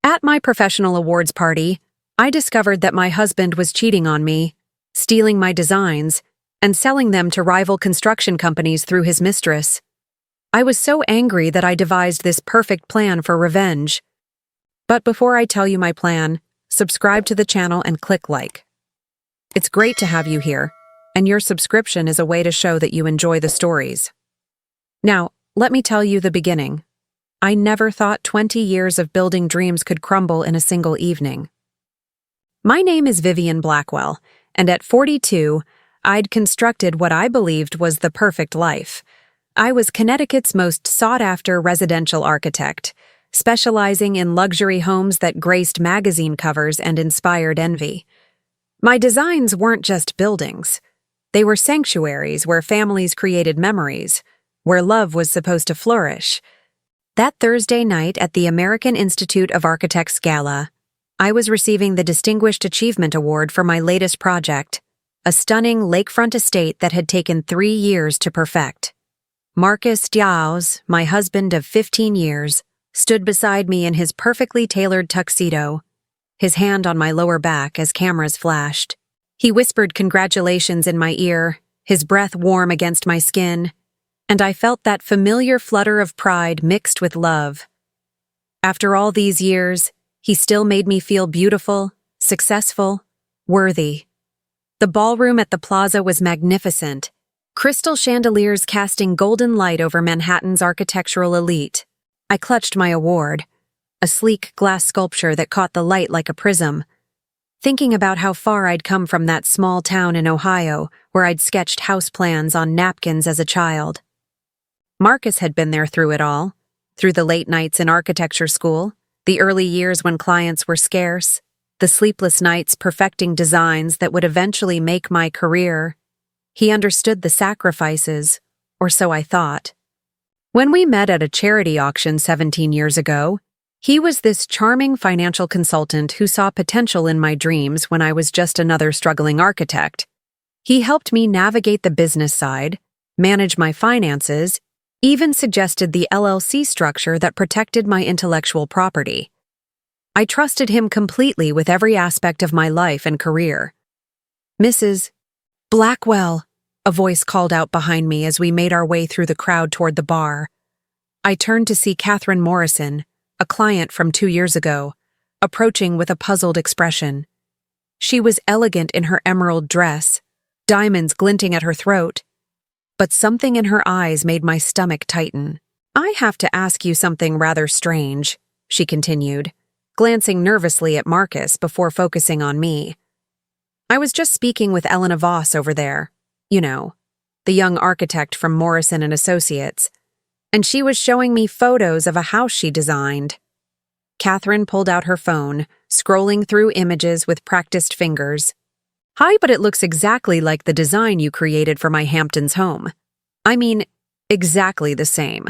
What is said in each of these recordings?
At my professional awards party, I discovered that my husband was cheating on me, stealing my designs, and selling them to rival construction companies through his mistress. I was so angry that I devised this perfect plan for revenge. But before I tell you my plan, subscribe to the channel and click like. It's great to have you here, and your subscription is a way to show that you enjoy the stories. Now, let me tell you the beginning. I never thought 20 years of building dreams could crumble in a single evening. My name is Vivian Blackwell, and at 42, I'd constructed what I believed was the perfect life. I was Connecticut's most sought-after residential architect, specializing in luxury homes that graced magazine covers and inspired envy. My designs weren't just buildings. They were sanctuaries where families created memories, where love was supposed to flourish. That Thursday night at the American Institute of Architects Gala, I was receiving the Distinguished Achievement Award for my latest project, a stunning lakefront estate that had taken 3 years to perfect. Marcus Diaz, my husband of 15 years, stood beside me in his perfectly tailored tuxedo, his hand on my lower back as cameras flashed. He whispered congratulations in my ear, his breath warm against my skin, and I felt that familiar flutter of pride mixed with love. After all these years, he still made me feel beautiful, successful, worthy. The ballroom at the plaza was magnificent, crystal chandeliers casting golden light over Manhattan's architectural elite. I clutched my award, a sleek glass sculpture that caught the light like a prism, thinking about how far I'd come from that small town in Ohio where I'd sketched house plans on napkins as a child. Marcus had been there through it all, through the late nights in architecture school, the early years when clients were scarce, the sleepless nights perfecting designs that would eventually make my career. He understood the sacrifices, or so I thought. When we met at a charity auction 17 years ago, he was this charming financial consultant who saw potential in my dreams when I was just another struggling architect. He helped me navigate the business side, manage my finances, even suggested the LLC structure that protected my intellectual property. I trusted him completely with every aspect of my life and career. "Mrs. Blackwell," a voice called out behind me as we made our way through the crowd toward the bar. I turned to see Catherine Morrison, a client from 2 years ago, approaching with a puzzled expression. She was elegant in her emerald dress, diamonds glinting at her throat, but something in her eyes made my stomach tighten. "I have to ask you something rather strange," she continued, glancing nervously at Marcus before focusing on me. "I was just speaking with Elena Voss over there, you know, the young architect from Morrison and Associates, and she was showing me photos of a house she designed." Catherine pulled out her phone, scrolling through images with practiced fingers. "Hi, but it looks exactly like the design you created for my Hamptons home. I mean, exactly the same.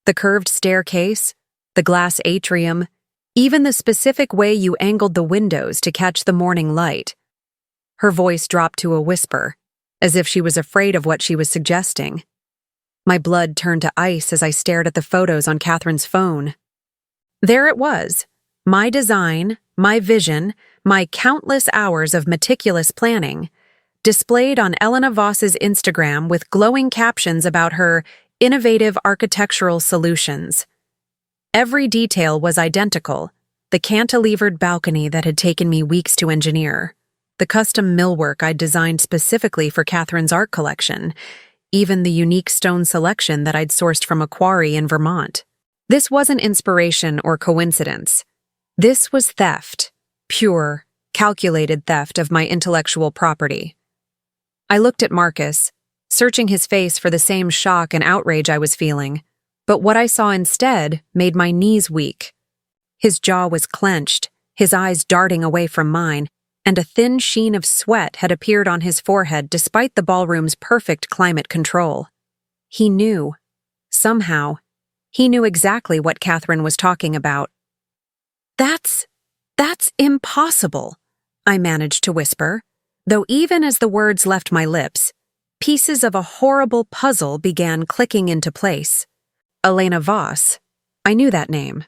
The curved staircase, the glass atrium, even the specific way you angled the windows to catch the morning light." Her voice dropped to a whisper, as if she was afraid of what she was suggesting. My blood turned to ice as I stared at the photos on Catherine's phone. There it was, my design, my vision, my countless hours of meticulous planning, displayed on Elena Voss's Instagram with glowing captions about her innovative architectural solutions. Every detail was identical: the cantilevered balcony that had taken me weeks to engineer, the custom millwork I'd designed specifically for Catherine's art collection, even the unique stone selection that I'd sourced from a quarry in Vermont. This wasn't inspiration or coincidence. This was theft, pure, calculated theft of my intellectual property. I looked at Marcus, searching his face for the same shock and outrage I was feeling, but what I saw instead made my knees weak. His jaw was clenched, his eyes darting away from mine, and a thin sheen of sweat had appeared on his forehead despite the ballroom's perfect climate control. He knew. Somehow, he knew exactly what Catherine was talking about. That's impossible," I managed to whisper, though even as the words left my lips, pieces of a horrible puzzle began clicking into place. Elena Voss. I knew that name.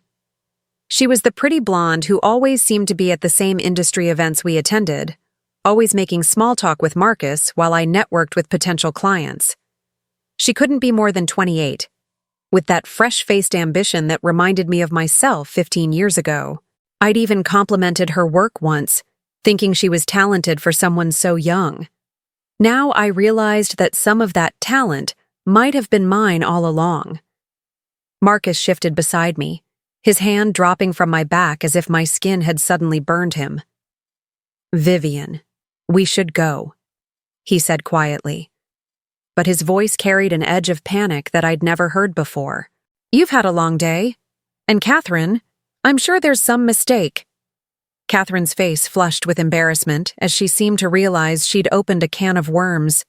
She was the pretty blonde who always seemed to be at the same industry events we attended, always making small talk with Marcus while I networked with potential clients. She couldn't be more than 28, with that fresh-faced ambition that reminded me of myself 15 years ago. I'd even complimented her work once, thinking she was talented for someone so young. Now I realized that some of that talent might have been mine all along. Marcus shifted beside me, his hand dropping from my back as if my skin had suddenly burned him. "Vivian, we should go," he said quietly. But his voice carried an edge of panic that I'd never heard before. "You've had a long day. And Catherine, I'm sure there's some mistake." Catherine's face flushed with embarrassment as she seemed to realize she'd opened a can of worms.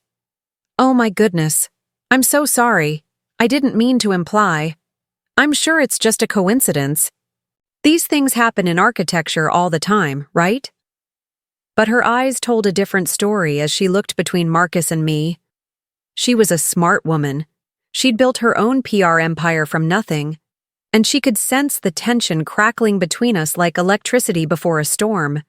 "Oh my goodness. I'm so sorry. I didn't mean to imply. I'm sure it's just a coincidence. These things happen in architecture all the time, right?" But her eyes told a different story as she looked between Marcus and me. She was a smart woman. She'd built her own PR empire from nothing, and she could sense the tension crackling between us like electricity before a storm.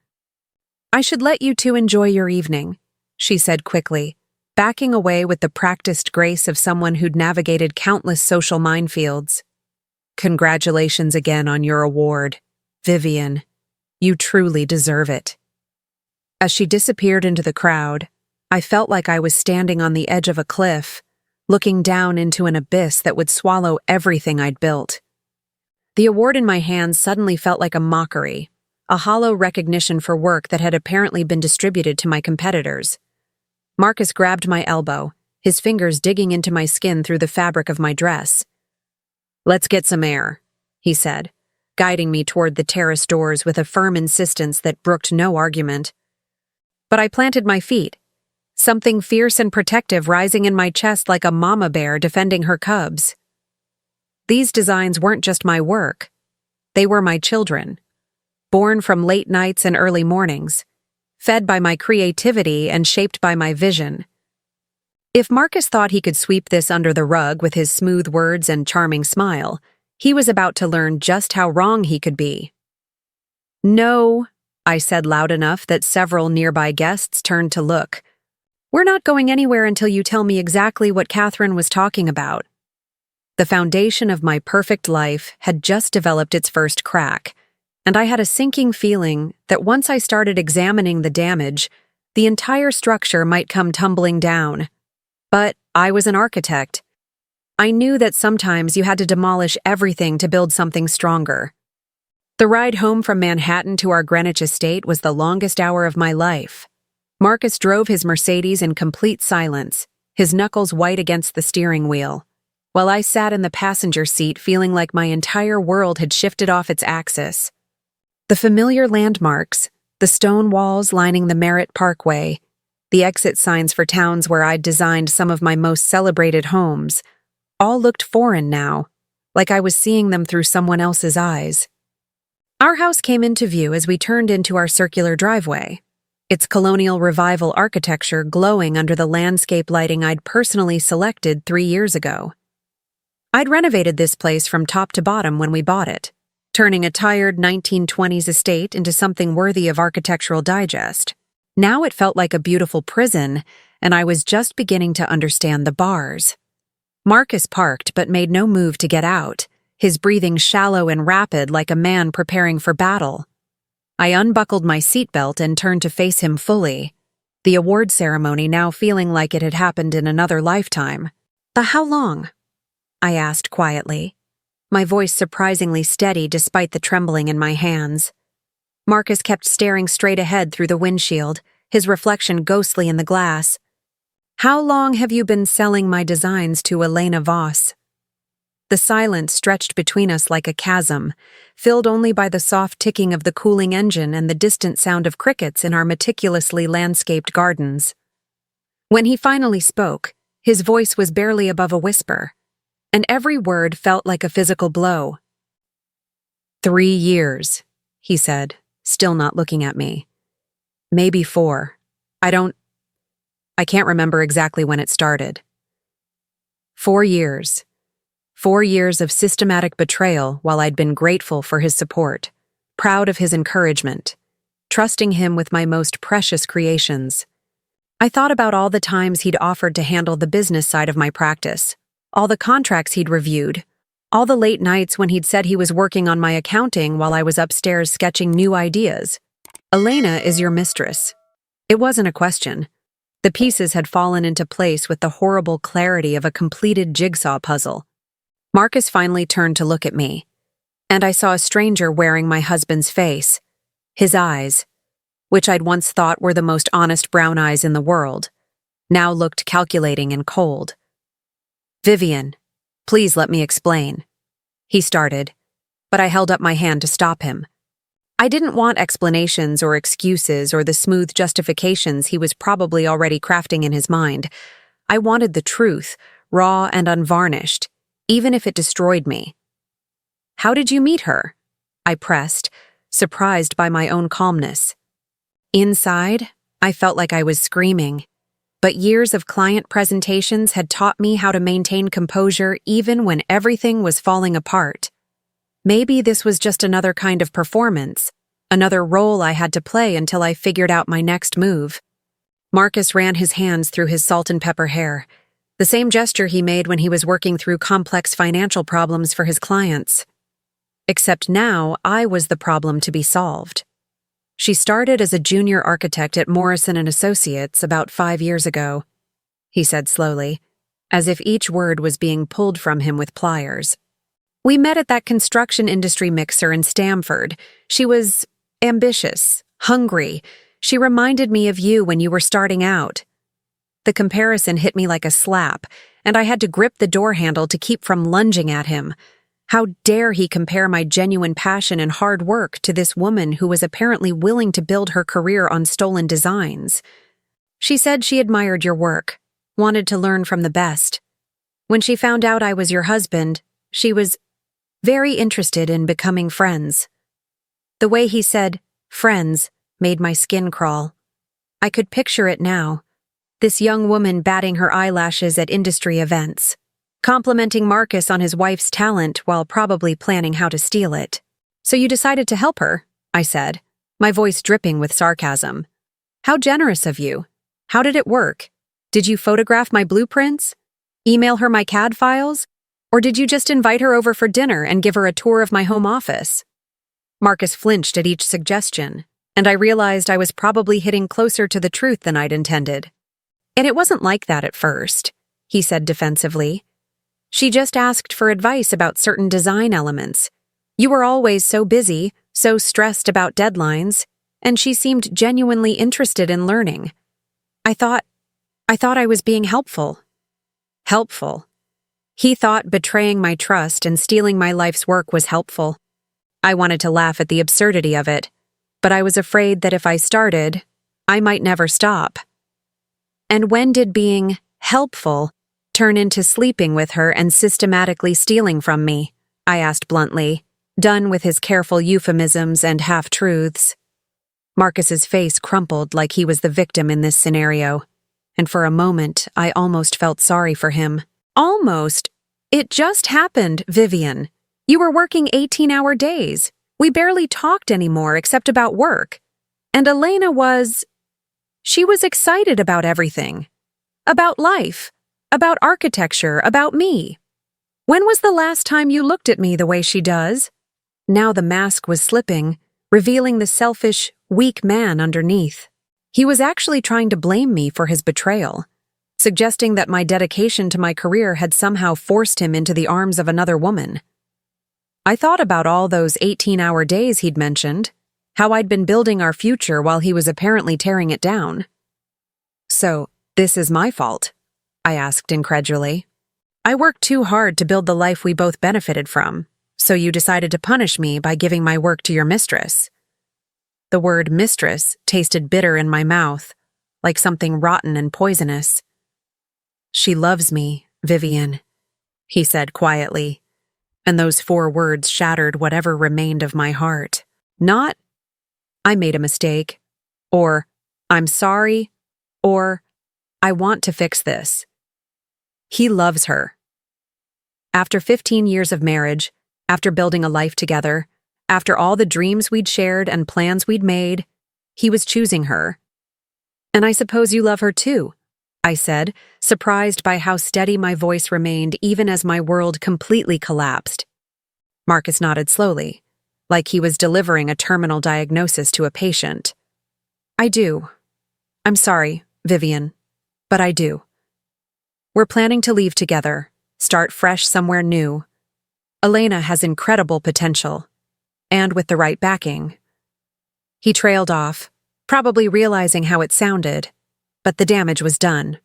"I should let you two enjoy your evening," she said quickly, backing away with the practiced grace of someone who'd navigated countless social minefields. "Congratulations again on your award, Vivian. You truly deserve it." As she disappeared into the crowd, I felt like I was standing on the edge of a cliff, looking down into an abyss that would swallow everything I'd built. The award in my hands suddenly felt like a mockery, a hollow recognition for work that had apparently been distributed to my competitors. Marcus grabbed my elbow, his fingers digging into my skin through the fabric of my dress. "Let's get some air," he said, guiding me toward the terrace doors with a firm insistence that brooked no argument. But I planted my feet, something fierce and protective rising in my chest like a mama bear defending her cubs. These designs weren't just my work. They were my children, born from late nights and early mornings, fed by my creativity and shaped by my vision. If Marcus thought he could sweep this under the rug with his smooth words and charming smile, he was about to learn just how wrong he could be. "No," I said loud enough that several nearby guests turned to look. "We're not going anywhere until you tell me exactly what Catherine was talking about." The foundation of my perfect life had just developed its first crack, and I had a sinking feeling that once I started examining the damage, the entire structure might come tumbling down. But I was an architect. I knew that sometimes you had to demolish everything to build something stronger. The ride home from Manhattan to our Greenwich estate was the longest hour of my life. Marcus drove his Mercedes in complete silence, his knuckles white against the steering wheel, while I sat in the passenger seat feeling like my entire world had shifted off its axis. The familiar landmarks, the stone walls lining the Merritt Parkway, the exit signs for towns where I'd designed some of my most celebrated homes, all looked foreign now, like I was seeing them through someone else's eyes. Our house came into view as we turned into our circular driveway, its colonial revival architecture glowing under the landscape lighting I'd personally selected 3 years ago. I'd renovated this place from top to bottom when we bought it, turning a tired 1920s estate into something worthy of Architectural Digest. Now it felt like a beautiful prison, and I was just beginning to understand the bars. Marcus parked but made no move to get out, his breathing shallow and rapid like a man preparing for battle. I unbuckled my seatbelt and turned to face him fully, the award ceremony now feeling like it had happened in another lifetime. How long?" I asked quietly, my voice surprisingly steady despite the trembling in my hands. Marcus kept staring straight ahead through the windshield, his reflection ghostly in the glass. "How long have you been selling my designs to Elena Voss?" The silence stretched between us like a chasm, filled only by the soft ticking of the cooling engine and the distant sound of crickets in our meticulously landscaped gardens. When he finally spoke, his voice was barely above a whisper, and every word felt like a physical blow. 3 years, he said, still not looking at me. Maybe 4. I can't remember exactly when it started. 4 years. 4 years of systematic betrayal while I'd been grateful for his support, proud of his encouragement, trusting him with my most precious creations. I thought about all the times he'd offered to handle the business side of my practice, all the contracts he'd reviewed, all the late nights when he'd said he was working on my accounting while I was upstairs sketching new ideas. Elena is your mistress. It wasn't a question. The pieces had fallen into place with the horrible clarity of a completed jigsaw puzzle. Marcus finally turned to look at me, and I saw a stranger wearing my husband's face. His eyes, which I'd once thought were the most honest brown eyes in the world, now looked calculating and cold. "Vivian, please let me explain," he started, but I held up my hand to stop him. I didn't want explanations or excuses or the smooth justifications he was probably already crafting in his mind. I wanted the truth, raw and unvarnished, even if it destroyed me. "How did you meet her?" I pressed, surprised by my own calmness. Inside, I felt like I was screaming, but years of client presentations had taught me how to maintain composure even when everything was falling apart. Maybe this was just another kind of performance, another role I had to play until I figured out my next move. Marcus ran his hands through his salt and pepper hair, the same gesture he made when he was working through complex financial problems for his clients. Except now, I was the problem to be solved. "She started as a junior architect at Morrison & Associates about 5 years ago," he said slowly, as if each word was being pulled from him with pliers. "We met at that construction industry mixer in Stamford. She was ambitious, hungry. She reminded me of you when you were starting out." The comparison hit me like a slap, and I had to grip the door handle to keep from lunging at him. How dare he compare my genuine passion and hard work to this woman who was apparently willing to build her career on stolen designs? "She said she admired your work, wanted to learn from the best. When she found out I was your husband, she was very interested in becoming friends." The way he said, "friends," made my skin crawl. I could picture it now. This young woman batting her eyelashes at industry events, complimenting Marcus on his wife's talent while probably planning how to steal it. "So you decided to help her," I said, my voice dripping with sarcasm. "How generous of you. How did it work? Did you photograph my blueprints? Email her my CAD files? Or did you just invite her over for dinner and give her a tour of my home office?" Marcus flinched at each suggestion, and I realized I was probably hitting closer to the truth than I'd intended. "And it wasn't like that at first," he said defensively. "She just asked for advice about certain design elements. You were always so busy, so stressed about deadlines, and she seemed genuinely interested in learning. I thought I was being helpful." Helpful. He thought betraying my trust and stealing my life's work was helpful. I wanted to laugh at the absurdity of it, but I was afraid that if I started, I might never stop. "And when did being helpful turn into sleeping with her and systematically stealing from me?" I asked bluntly, done with his careful euphemisms and half-truths. Marcus's face crumpled like he was the victim in this scenario, and for a moment I almost felt sorry for him. "Almost. It just happened, Vivian. You were working 18-hour days. We barely talked anymore except about work. And Elena she was excited about everything. About life, about architecture, about me. When was the last time you looked at me the way she does?" Now the mask was slipping, revealing the selfish, weak man underneath. He was actually trying to blame me for his betrayal, suggesting that my dedication to my career had somehow forced him into the arms of another woman. I thought about all those 18-hour days he'd mentioned, how I'd been building our future while he was apparently tearing it down. "So, this is my fault?" I asked incredulously. "I worked too hard to build the life we both benefited from, so you decided to punish me by giving my work to your mistress." The word mistress tasted bitter in my mouth, like something rotten and poisonous. "She loves me, Vivian," he said quietly, and those 4 words shattered whatever remained of my heart. Not, "I made a mistake," or "I'm sorry," or "I want to fix this." He loves her. After 15 years of marriage, after building a life together, after all the dreams we'd shared and plans we'd made, he was choosing her. "And I suppose you love her too," I said, surprised by how steady my voice remained even as my world completely collapsed. Marcus nodded slowly, like he was delivering a terminal diagnosis to a patient. "I do. I'm sorry, Vivian, but I do. We're planning to leave together, start fresh somewhere new. Elena has incredible potential, and with the right backing." He trailed off, probably realizing how it sounded, but the damage was done.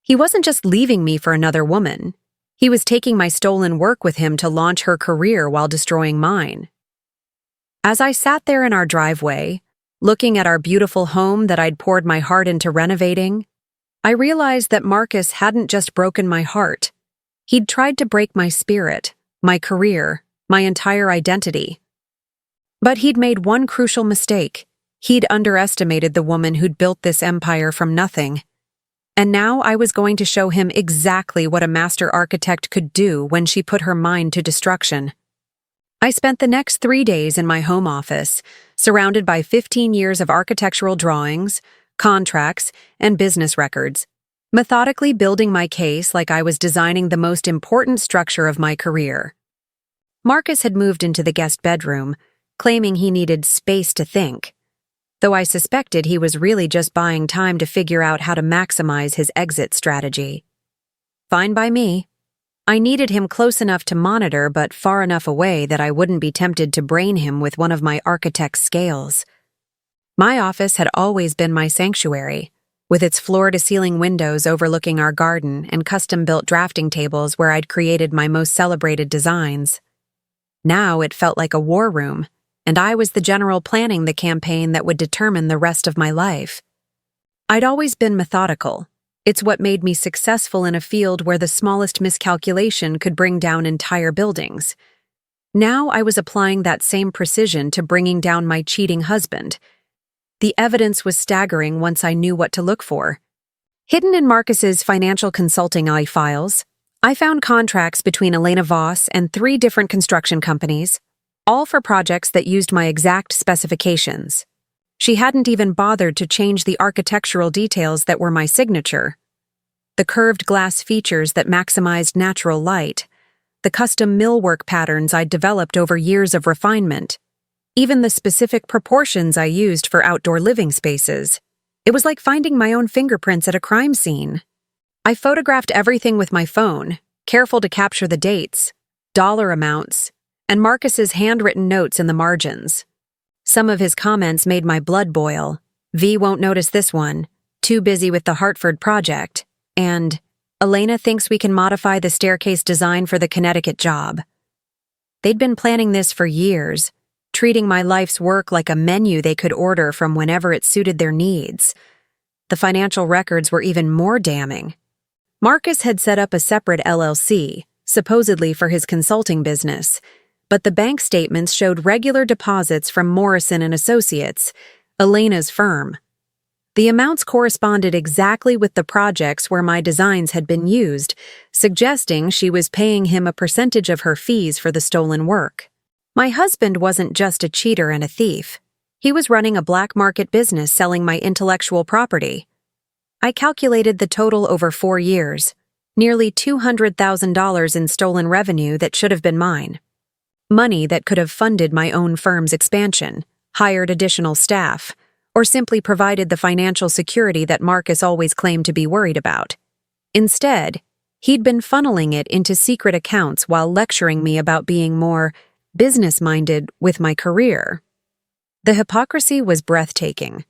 He wasn't just leaving me for another woman. He was taking my stolen work with him to launch her career while destroying mine. As I sat there in our driveway, looking at our beautiful home that I'd poured my heart into renovating, I realized that Marcus hadn't just broken my heart. He'd tried to break my spirit, my career, my entire identity. But he'd made one crucial mistake. He'd underestimated the woman who'd built this empire from nothing. And now I was going to show him exactly what a master architect could do when she put her mind to destruction. I spent the next 3 days in my home office, surrounded by 15 years of architectural drawings, contracts, and business records, methodically building my case like I was designing the most important structure of my career. Marcus had moved into the guest bedroom, claiming he needed space to think, though I suspected he was really just buying time to figure out how to maximize his exit strategy. Fine by me. I needed him close enough to monitor but far enough away that I wouldn't be tempted to brain him with one of my architect's scales. My office had always been my sanctuary, with its floor-to-ceiling windows overlooking our garden and custom-built drafting tables where I'd created my most celebrated designs. Now it felt like a war room, and I was the general planning the campaign that would determine the rest of my life. I'd always been methodical. It's what made me successful in a field where the smallest miscalculation could bring down entire buildings. Now I was applying that same precision to bringing down my cheating husband. The evidence was staggering once I knew what to look for. Hidden in Marcus's financial consulting files, I found contracts between Elena Voss and 3 different construction companies, all for projects that used my exact specifications. She hadn't even bothered to change the architectural details that were my signature. The curved glass features that maximized natural light, the custom millwork patterns I'd developed over years of refinement, even the specific proportions I used for outdoor living spaces. It was like finding my own fingerprints at a crime scene. I photographed everything with my phone, careful to capture the dates, dollar amounts, and Marcus's handwritten notes in the margins. Some of his comments made my blood boil. "V won't notice this one, too busy with the Hartford project," and "Elena thinks we can modify the staircase design for the Connecticut job." They'd been planning this for years, treating my life's work like a menu they could order from whenever it suited their needs. The financial records were even more damning. Marcus had set up a separate LLC, supposedly for his consulting business, but the bank statements showed regular deposits from Morrison and Associates, Elena's firm. The amounts corresponded exactly with the projects where my designs had been used, suggesting she was paying him a percentage of her fees for the stolen work. My husband wasn't just a cheater and a thief. He was running a black market business selling my intellectual property. I calculated the total over 4 years, nearly $200,000 in stolen revenue that should have been mine. Money that could have funded my own firm's expansion, hired additional staff, or simply provided the financial security that Marcus always claimed to be worried about. Instead, he'd been funneling it into secret accounts while lecturing me about being more business-minded with my career. The hypocrisy was breathtaking.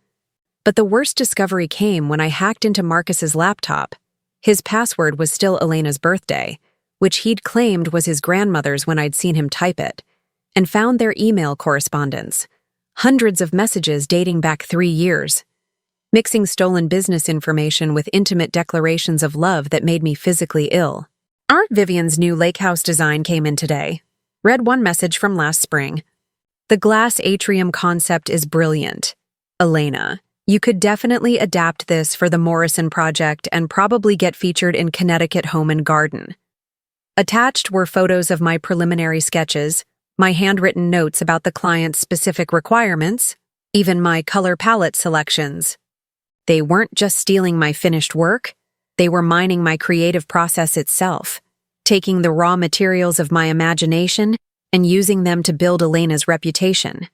But the worst discovery came when I hacked into Marcus's laptop. His password was still Elena's birthday, which he'd claimed was his grandmother's when I'd seen him type it, and found their email correspondence, hundreds of messages dating back 3 years, mixing stolen business information with intimate declarations of love that made me physically ill. Aunt Vivian's new lake house design came in today. Read one message from last spring. "The glass atrium concept is brilliant. Elena, you could definitely adapt this for the Morrison project and probably get featured in Connecticut Home and Garden." Attached were photos of my preliminary sketches, my handwritten notes about the client's specific requirements, even my color palette selections. They weren't just stealing my finished work, they were mining my creative process itself, taking the raw materials of my imagination and using them to build Elena's reputation.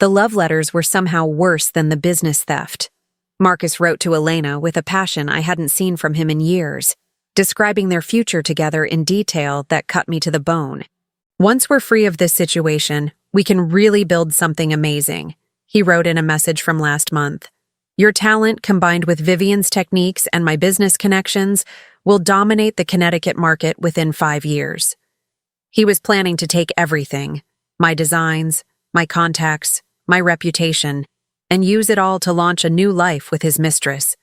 The love letters were somehow worse than the business theft. Marcus wrote to Elena with a passion I hadn't seen from him in years, describing their future together in detail that cut me to the bone. "Once we're free of this situation, we can really build something amazing," he wrote in a message from last month. "Your talent, combined with Vivian's techniques and my business connections, will dominate the Connecticut market within 5 years." He was planning to take everything, my designs, my contacts, my reputation, and use it all to launch a new life with his mistress.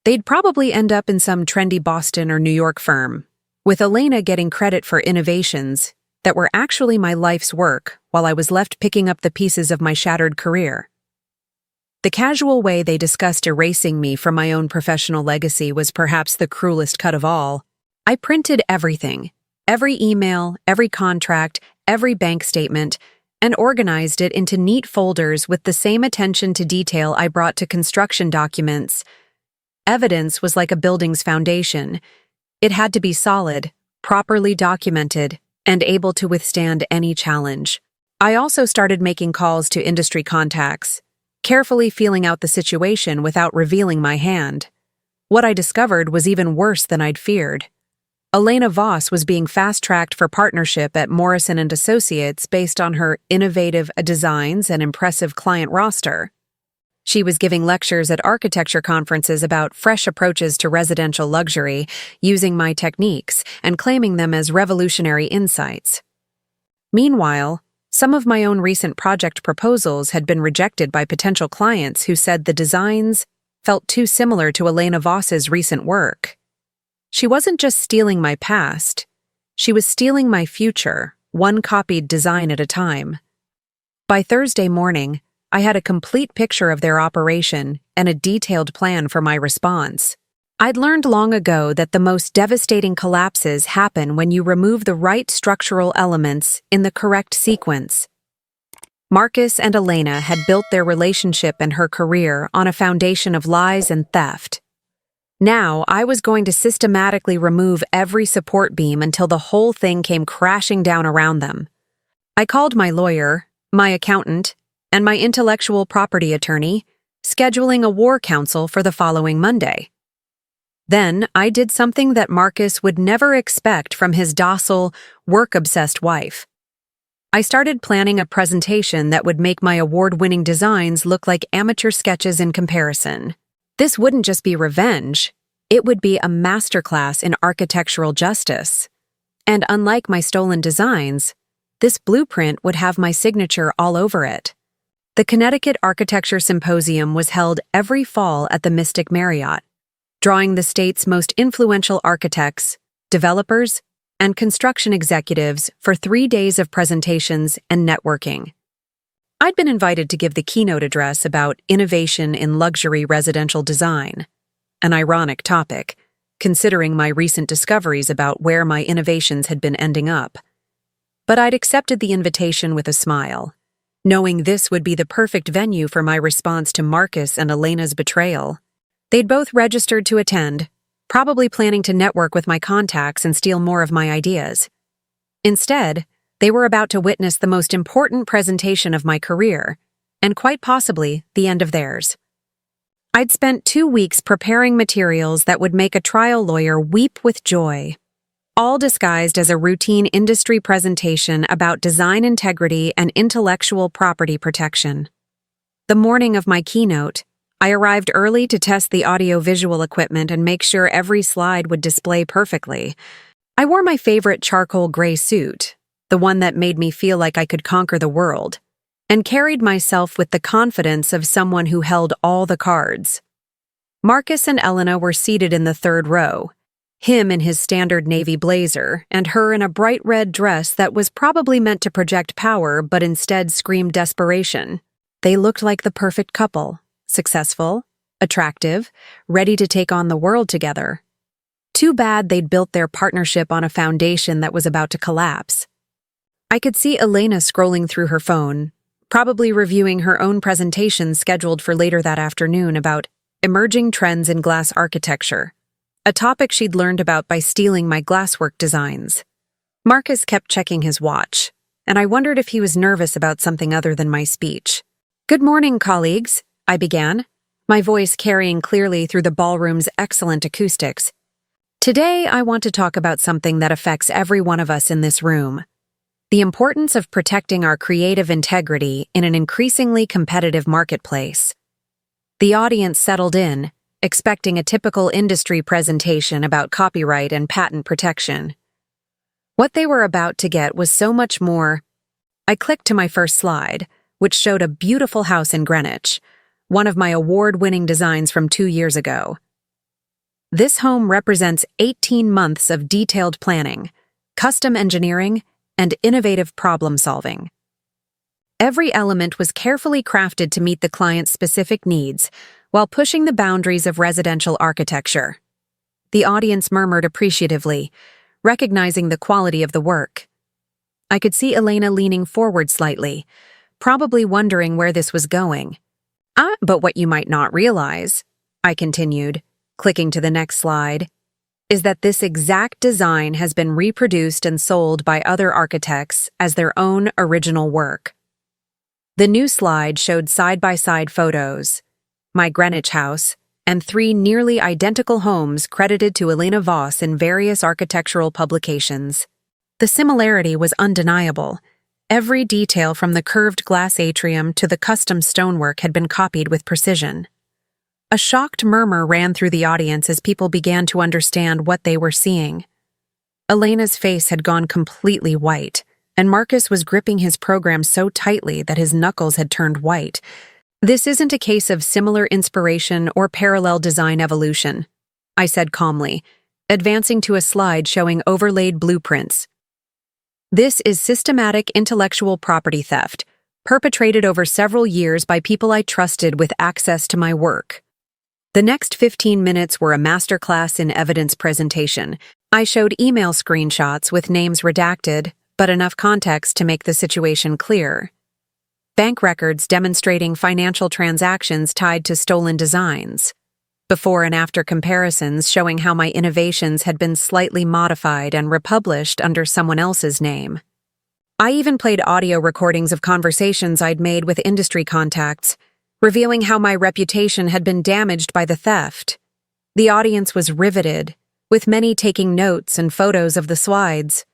They'd probably end up in some trendy Boston or New York firm, with Elena getting credit for innovations that were actually my life's work while I was left picking up the pieces of my shattered career. The casual way they discussed erasing me from my own professional legacy was perhaps the cruelest cut of all. I printed everything, every email, every contract, every bank statement, and organized it into neat folders with the same attention to detail I brought to construction documents. Evidence was like a building's foundation. It had to be solid, properly documented, and able to withstand any challenge. I also started making calls to industry contacts, carefully feeling out the situation without revealing my hand. What I discovered was even worse than I'd feared. Elena Voss was being fast-tracked for partnership at Morrison & Associates based on her innovative designs and impressive client roster. She was giving lectures at architecture conferences about fresh approaches to residential luxury, using my techniques and claiming them as revolutionary insights. Meanwhile, some of my own recent project proposals had been rejected by potential clients who said the designs felt too similar to Elena Voss's recent work. She wasn't just stealing my past, she was stealing my future, one copied design at a time. By Thursday morning, I had a complete picture of their operation and a detailed plan for my response. I'd learned long ago that the most devastating collapses happen when you remove the right structural elements in the correct sequence. Marcus and Elena had built their relationship and her career on a foundation of lies and theft. Now, I was going to systematically remove every support beam until the whole thing came crashing down around them. I called my lawyer, my accountant, and my intellectual property attorney, scheduling a war council for the following Monday. Then I did something that Marcus would never expect from his docile, work-obsessed wife. I started planning a presentation that would make my award-winning designs look like amateur sketches in comparison. This wouldn't just be revenge, it would be a masterclass in architectural justice. And unlike my stolen designs, this blueprint would have my signature all over it. The Connecticut Architecture Symposium was held every fall at the Mystic Marriott, drawing the state's most influential architects, developers, and construction executives for 3 days of presentations and networking. I'd been invited to give the keynote address about innovation in luxury residential design, an ironic topic, considering my recent discoveries about where my innovations had been ending up. But I'd accepted the invitation with a smile, knowing this would be the perfect venue for my response to Marcus and Elena's betrayal. They'd both registered to attend, probably planning to network with my contacts and steal more of my ideas. Instead, they were about to witness the most important presentation of my career, and quite possibly the end of theirs. I'd spent 2 weeks preparing materials that would make a trial lawyer weep with joy, all disguised as a routine industry presentation about design integrity and intellectual property protection. The morning of my keynote, I arrived early to test the audio-visual equipment and make sure every slide would display perfectly. I wore my favorite charcoal gray suit, the one that made me feel like I could conquer the world, and carried myself with the confidence of someone who held all the cards. Marcus and Elena were seated in the third row, him in his standard navy blazer, and her in a bright red dress that was probably meant to project power but instead screamed desperation. They looked like the perfect couple, successful, attractive, ready to take on the world together. Too bad they'd built their partnership on a foundation that was about to collapse. I could see Elena scrolling through her phone, probably reviewing her own presentation scheduled for later that afternoon about emerging trends in glass architecture, a topic she'd learned about by stealing my glasswork designs. Marcus kept checking his watch, and I wondered if he was nervous about something other than my speech. "Good morning, colleagues," I began, my voice carrying clearly through the ballroom's excellent acoustics. "Today, I want to talk about something that affects every one of us in this room: the importance of protecting our creative integrity in an increasingly competitive marketplace." The audience settled in, expecting a typical industry presentation about copyright and patent protection. What they were about to get was so much more. I clicked to my first slide, which showed a beautiful house in Greenwich, one of my award-winning designs from 2 years ago. This home represents 18 months of detailed planning, custom engineering, and innovative problem-solving. Every element was carefully crafted to meet the client's specific needs while pushing the boundaries of residential architecture. The audience murmured appreciatively, recognizing the quality of the work. I could see Elena leaning forward slightly, probably wondering where this was going. But what you might not realize," I continued, clicking to the next slide, "is that this exact design has been reproduced and sold by other architects as their own original work." The new slide showed side-by-side photos, my Greenwich house, and 3 nearly identical homes credited to Elena Voss in various architectural publications. The similarity was undeniable. Every detail from the curved glass atrium to the custom stonework had been copied with precision. A shocked murmur ran through the audience as people began to understand what they were seeing. Elena's face had gone completely white, and Marcus was gripping his program so tightly that his knuckles had turned white. "This isn't a case of similar inspiration or parallel design evolution," I said calmly, advancing to a slide showing overlaid blueprints. "This is systematic intellectual property theft, perpetrated over several years by people I trusted with access to my work." The next 15 minutes were a masterclass in evidence presentation. I showed email screenshots with names redacted, but enough context to make the situation clear. Bank records demonstrating financial transactions tied to stolen designs. Before and after comparisons showing how my innovations had been slightly modified and republished under someone else's name. I even played audio recordings of conversations I'd made with industry contacts, revealing how my reputation had been damaged by the theft. The audience was riveted, with many taking notes and photos of the slides.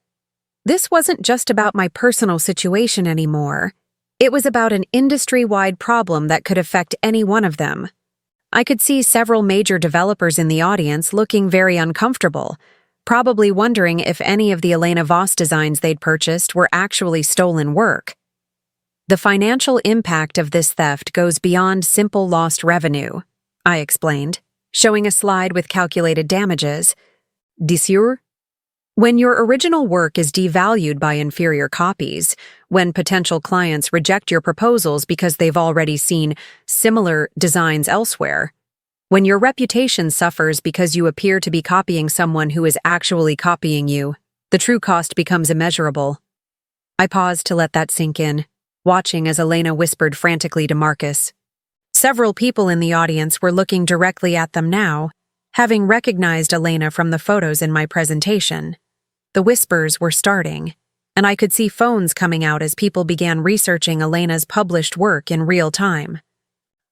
This wasn't just about my personal situation anymore. It was about an industry-wide problem that could affect any one of them. I could see several major developers in the audience looking very uncomfortable, probably wondering if any of the Elena Voss designs they'd purchased were actually stolen work. "The financial impact of this theft goes beyond simple lost revenue," I explained, showing a slide with calculated damages. "Sûr? When your original work is devalued by inferior copies, when potential clients reject your proposals because they've already seen similar designs elsewhere, when your reputation suffers because you appear to be copying someone who is actually copying you, the true cost becomes immeasurable." I paused to let that sink in, watching as Elena whispered frantically to Marcus. Several people in the audience were looking directly at them now, having recognized Elena from the photos in my presentation. The whispers were starting, and I could see phones coming out as people began researching Elena's published work in real time.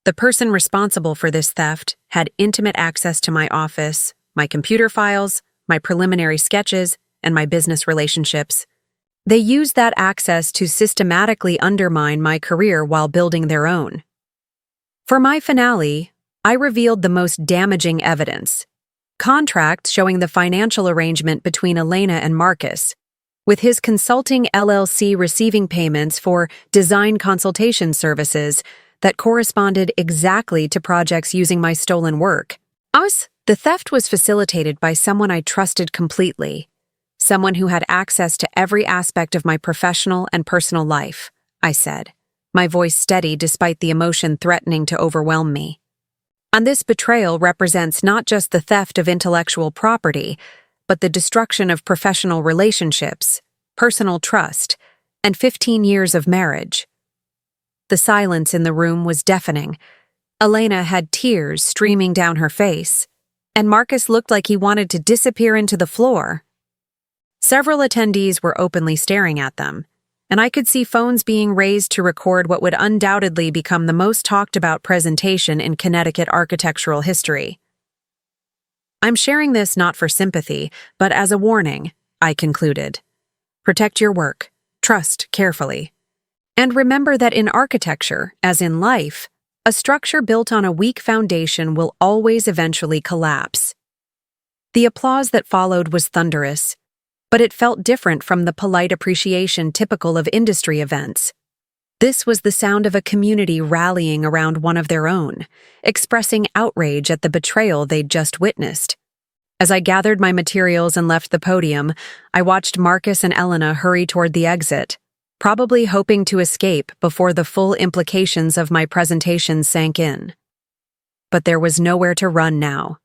The person responsible for this theft had intimate access to my office, my computer files, my preliminary sketches, and my business relationships. They used that access to systematically undermine my career while building their own. For my finale, I revealed the most damaging evidence: contracts showing the financial arrangement between Elena and Marcus, with his consulting LLC receiving payments for design consultation services that corresponded exactly to projects using my stolen work. The theft was facilitated by someone I trusted completely, someone who had access to every aspect of my professional and personal life, I said, my voice steady despite the emotion threatening to overwhelm me. And this betrayal represents not just the theft of intellectual property, but the destruction of professional relationships, personal trust, and 15 years of marriage. The silence in the room was deafening. Elena had tears streaming down her face, and Marcus looked like he wanted to disappear into the floor. Several attendees were openly staring at them, and I could see phones being raised to record what would undoubtedly become the most talked-about presentation in Connecticut architectural history. I'm sharing this not for sympathy, but as a warning, I concluded. Protect your work, trust carefully. And remember that in architecture, as in life, a structure built on a weak foundation will always eventually collapse. The applause that followed was thunderous, but it felt different from the polite appreciation typical of industry events. This was the sound of a community rallying around one of their own, expressing outrage at the betrayal they'd just witnessed. As I gathered my materials and left the podium, I watched Marcus and Elena hurry toward the exit, probably hoping to escape before the full implications of my presentation sank in. But there was nowhere to run now.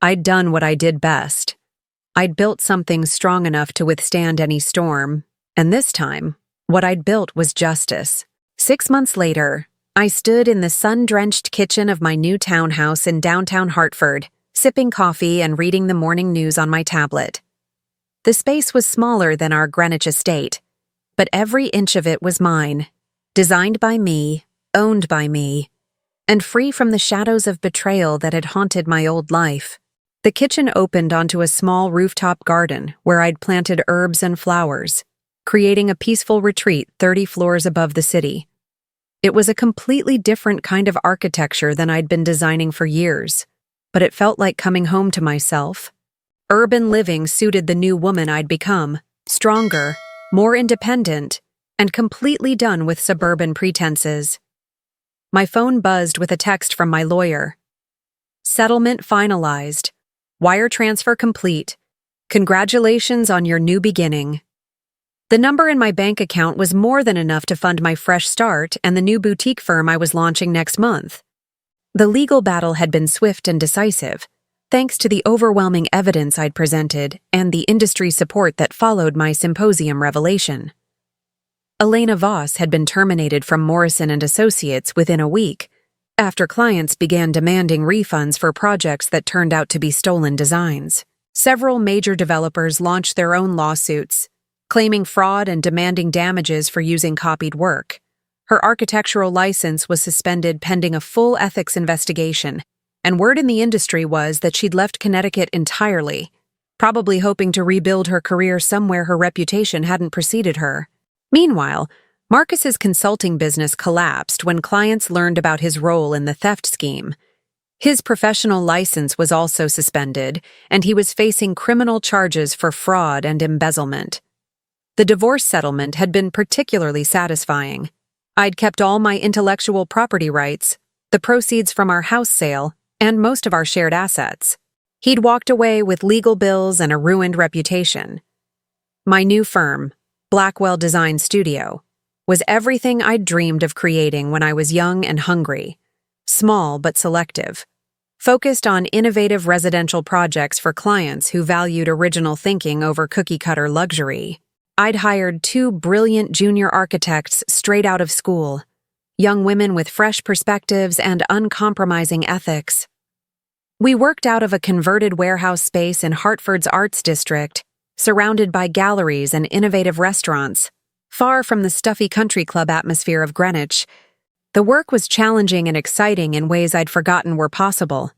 I'd done what I did best. I'd built something strong enough to withstand any storm, and this time, what I'd built was justice. 6 months later, I stood in the sun-drenched kitchen of my new townhouse in downtown Hartford, sipping coffee and reading the morning news on my tablet. The space was smaller than our Greenwich estate, but every inch of it was mine, designed by me, owned by me, and free from the shadows of betrayal that had haunted my old life. The kitchen opened onto a small rooftop garden where I'd planted herbs and flowers, creating a peaceful retreat 30 floors above the city. It was a completely different kind of architecture than I'd been designing for years, but it felt like coming home to myself. Urban living suited the new woman I'd become, stronger, more independent, and completely done with suburban pretenses. My phone buzzed with a text from my lawyer. Settlement finalized. Wire transfer complete. Congratulations on your new beginning. The number in my bank account was more than enough to fund my fresh start and the new boutique firm I was launching next month. The legal battle had been swift and decisive, thanks to the overwhelming evidence I'd presented and the industry support that followed my symposium revelation. Elena Voss had been terminated from Morrison & Associates within a week, after clients began demanding refunds for projects that turned out to be stolen designs. Several major developers launched their own lawsuits, claiming fraud and demanding damages for using copied work. Her architectural license was suspended pending a full ethics investigation, and word in the industry was that she'd left Connecticut entirely, probably hoping to rebuild her career somewhere her reputation hadn't preceded her. Meanwhile, Marcus's consulting business collapsed when clients learned about his role in the theft scheme. His professional license was also suspended, and he was facing criminal charges for fraud and embezzlement. The divorce settlement had been particularly satisfying. I'd kept all my intellectual property rights, the proceeds from our house sale, and most of our shared assets. He'd walked away with legal bills and a ruined reputation. My new firm, Blackwell Design Studio, was everything I'd dreamed of creating when I was young and hungry, small but selective, focused on innovative residential projects for clients who valued original thinking over cookie-cutter luxury. I'd hired 2 brilliant junior architects straight out of school, young women with fresh perspectives and uncompromising ethics. We worked out of a converted warehouse space in Hartford's Arts District, surrounded by galleries and innovative restaurants, far from the stuffy country club atmosphere of Greenwich. The work was challenging and exciting in ways I'd forgotten were possible.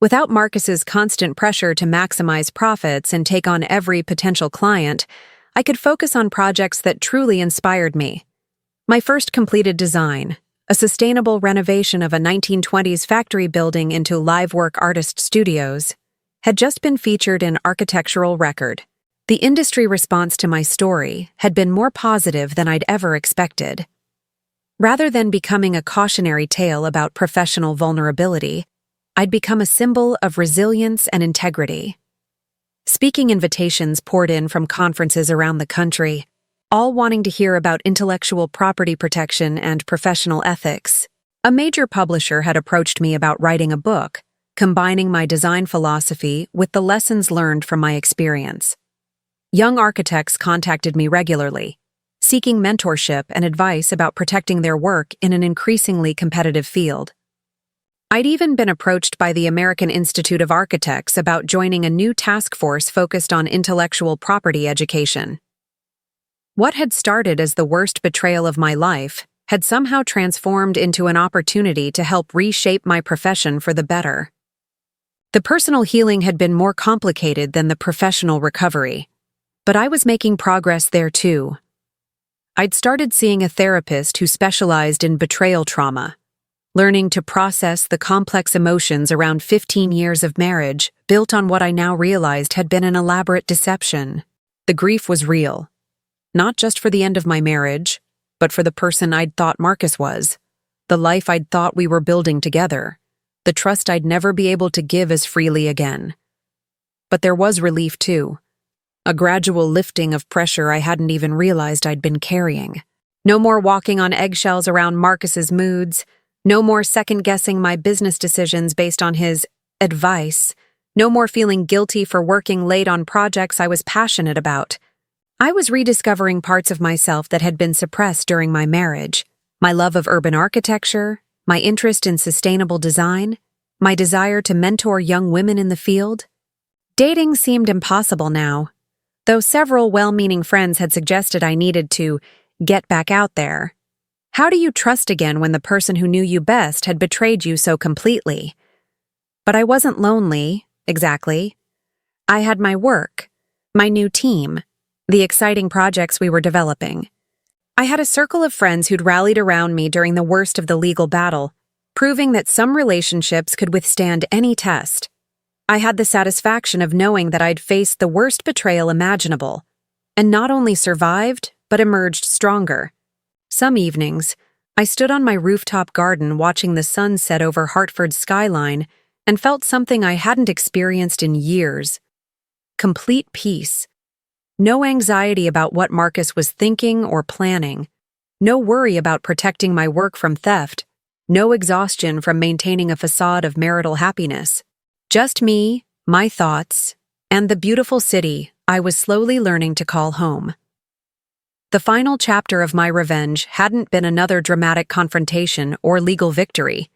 Without Marcus's constant pressure to maximize profits and take on every potential client, I could focus on projects that truly inspired me. My first completed design, a sustainable renovation of a 1920s factory building into live-work artist studios, had just been featured in Architectural Record. The industry response to my story had been more positive than I'd ever expected. Rather than becoming a cautionary tale about professional vulnerability, I'd become a symbol of resilience and integrity. Speaking invitations poured in from conferences around the country, all wanting to hear about intellectual property protection and professional ethics. A major publisher had approached me about writing a book, combining my design philosophy with the lessons learned from my experience. Young architects contacted me regularly, seeking mentorship and advice about protecting their work in an increasingly competitive field. I'd even been approached by the American Institute of Architects about joining a new task force focused on intellectual property education. What had started as the worst betrayal of my life had somehow transformed into an opportunity to help reshape my profession for the better. The personal healing had been more complicated than the professional recovery, but I was making progress there too. I'd started seeing a therapist who specialized in betrayal trauma, learning to process the complex emotions around 15 years of marriage built on what I now realized had been an elaborate deception. The grief was real, not just for the end of my marriage, but for the person I'd thought Marcus was, the life I'd thought we were building together, the trust I'd never be able to give as freely again. But there was relief too, a gradual lifting of pressure I hadn't even realized I'd been carrying. No more walking on eggshells around Marcus's moods, no more second-guessing my business decisions based on his advice, no more feeling guilty for working late on projects I was passionate about. I was rediscovering parts of myself that had been suppressed during my marriage, my love of urban architecture, my interest in sustainable design, my desire to mentor young women in the field. Dating seemed impossible now, though several well-meaning friends had suggested I needed to get back out there. How do you trust again when the person who knew you best had betrayed you so completely? But I wasn't lonely, exactly. I had my work, my new team, the exciting projects we were developing. I had a circle of friends who'd rallied around me during the worst of the legal battle, proving that some relationships could withstand any test. I had the satisfaction of knowing that I'd faced the worst betrayal imaginable, and not only survived, but emerged stronger. Some evenings, I stood on my rooftop garden watching the sun set over Hartford's skyline and felt something I hadn't experienced in years. Complete peace. No anxiety about what Marcus was thinking or planning. No worry about protecting my work from theft. No exhaustion from maintaining a facade of marital happiness. Just me, my thoughts, and the beautiful city I was slowly learning to call home. The final chapter of my revenge hadn't been another dramatic confrontation or legal victory.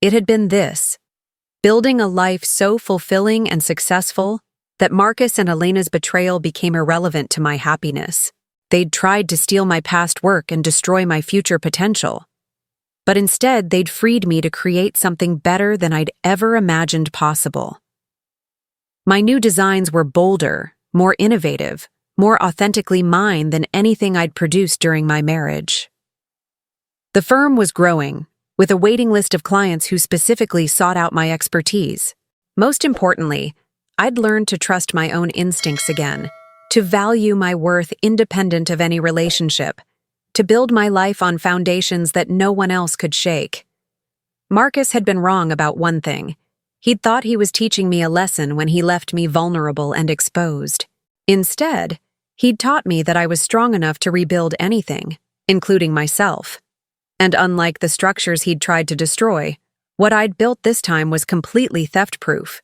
It had been this: building a life so fulfilling and successful that Marcus and Elena's betrayal became irrelevant to my happiness. They'd tried to steal my past work and destroy my future potential. But instead, they'd freed me to create something better than I'd ever imagined possible. My new designs were bolder, more innovative, more authentically mine than anything I'd produced during my marriage. The firm was growing, with a waiting list of clients who specifically sought out my expertise. Most importantly, I'd learned to trust my own instincts again, to value my worth independent of any relationship, to build my life on foundations that no one else could shake. Marcus had been wrong about one thing. He'd thought he was teaching me a lesson when he left me vulnerable and exposed. Instead, he'd taught me that I was strong enough to rebuild anything, including myself. And unlike the structures he'd tried to destroy, what I'd built this time was completely theft-proof.